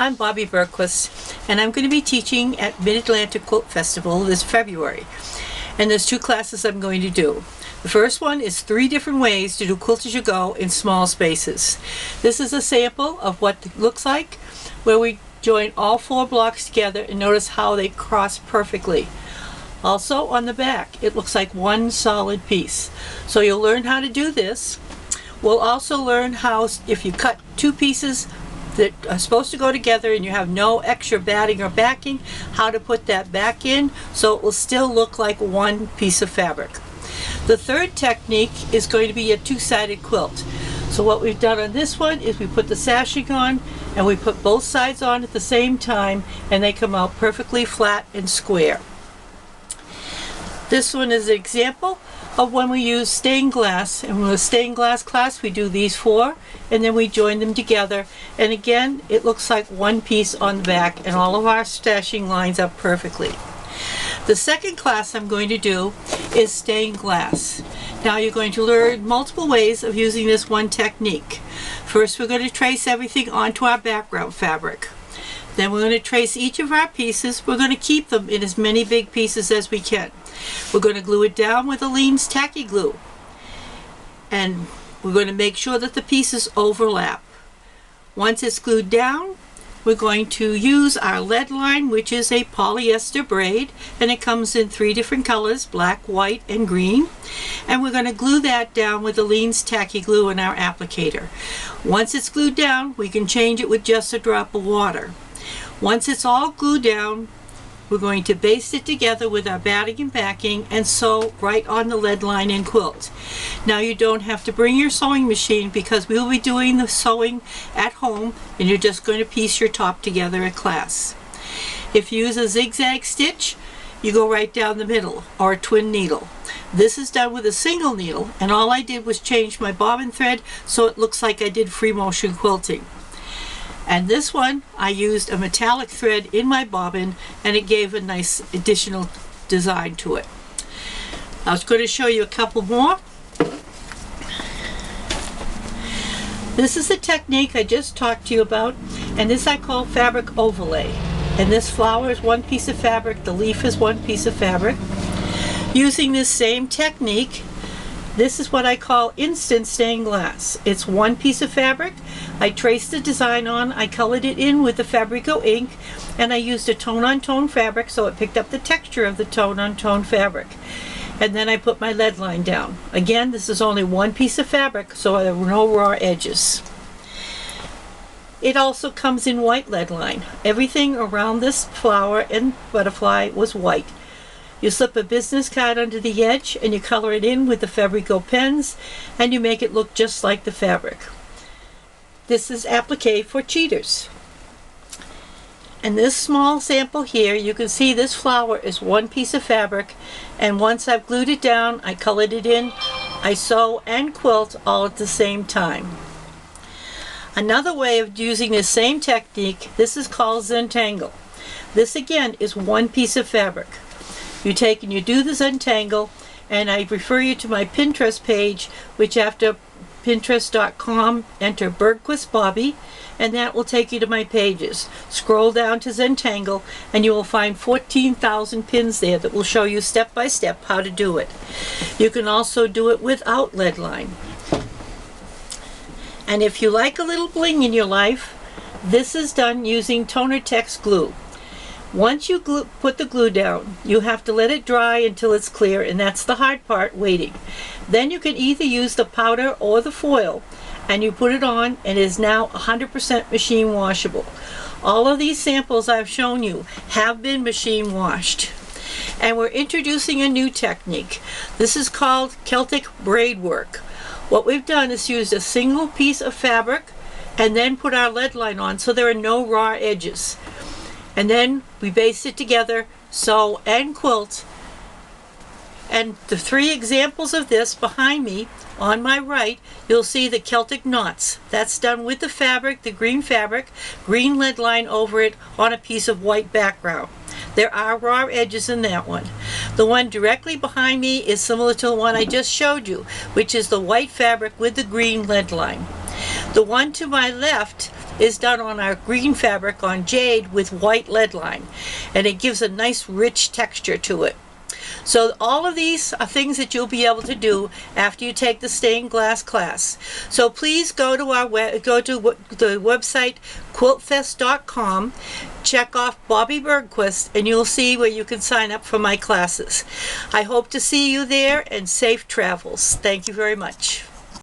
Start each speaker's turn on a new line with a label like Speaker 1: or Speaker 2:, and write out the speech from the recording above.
Speaker 1: I'm Bobbie Bergquist, and I'm going to be teaching at Mid-Atlantic Quilt Festival this February. And there's two classes I'm going to do. The first one is 3 different ways to do quilt as you go in small spaces. This is a sample of what it looks like, where we join all 4 blocks together and notice how they cross perfectly. Also on the back, it looks like one solid piece. So you'll learn how to do this. We'll also learn how, if you cut 2 pieces that are supposed to go together and you have no extra batting or backing, how to put that back in so it will still look like one piece of fabric. The third technique is going to be a 2-sided quilt. So what we've done on this one is we put the sashing on and we put both sides on at the same time, and they come out perfectly flat and square. This one is an example of when we use stained glass, and with a stained glass class we do these 4 and then we join them together, and again it looks like one piece on the back and all of our stashing lines up perfectly. The second class I'm going to do is stained glass. Now you're going to learn multiple ways of using this one technique. First we're going to trace everything onto our background fabric. Then we're going to trace each of our pieces. We're going to keep them in as many big pieces as we can. We're going to glue it down with Aleene's tacky glue. And we're going to make sure that the pieces overlap. Once it's glued down, we're going to use our lead line, which is a polyester braid, and it comes in 3 different colors, black, white, and green. And we're going to glue that down with Aleene's tacky glue in our applicator. Once it's glued down, we can change it with just a drop of water. Once it's all glued down, we're going to baste it together with our batting and backing and sew right on the lead line and quilt. Now you don't have to bring your sewing machine because we'll be doing the sewing at home and you're just going to piece your top together at class. If you use a zigzag stitch, you go right down the middle, or a twin needle. This is done with a single needle, and all I did was change my bobbin thread so it looks like I did free motion quilting. And this one, I used a metallic thread in my bobbin, and it gave a nice additional design to it. I was going to show you a couple more. This is the technique I just talked to you about, and this I call fabric overlay. And this flower is 1 piece of fabric, the leaf is 1 piece of fabric. Using this same technique, this is what I call instant stained glass. It's 1 piece of fabric. I traced the design on, I colored it in with the Fabrico ink, and I used a tone-on-tone fabric so it picked up the texture of the tone-on-tone fabric. And then I put my lead line down. Again, this is only 1 piece of fabric, so there were no raw edges. It also comes in white lead line. Everything around this flower and butterfly was white. You slip a business card under the edge and you color it in with the Fabrico pens, and you make it look just like the fabric. This is applique for cheaters. And this small sample here, you can see this flower is 1 piece of fabric, and once I've glued it down, I colored it in, I sew and quilt all at the same time. Another way of using this same technique, this is called Zentangle. This again is 1 piece of fabric. You take and you do the Zentangle, and I refer you to my Pinterest page, which after Pinterest.com, enter Bergquist Bobbie, and that will take you to my pages. Scroll down to Zentangle and you will find 14,000 pins there that will show you step by step how to do it. You can also do it without lead line. And if you like a little bling in your life, this is done using Toner Text glue. Once you put the glue down, you have to let it dry until it's clear, and that's the hard part, waiting. Then you can either use the powder or the foil, and you put it on, and it is now 100% machine washable. All of these samples I've shown you have been machine washed. And we're introducing a new technique. This is called Celtic braid work. What we've done is used a single piece of fabric and then put our lead line on so there are no raw edges. And then we baste it together, sew and quilt. And the 3 examples of this behind me, on my right, you'll see the Celtic knots. That's done with the fabric, the green fabric, green lead line over it on a piece of white background. There are raw edges in that one. The one directly behind me is similar to the one I just showed you, which is the white fabric with the green lead line. The one to my left is done on our green fabric on jade with white lead line, and it gives a nice rich texture to it. So all of these are things that you'll be able to do after you take the stained glass class. So please go to the website quiltfest.com, check off Bobbie Bergquist, and you'll see where you can sign up for my classes. I hope to see you there, and safe travels. Thank you very much.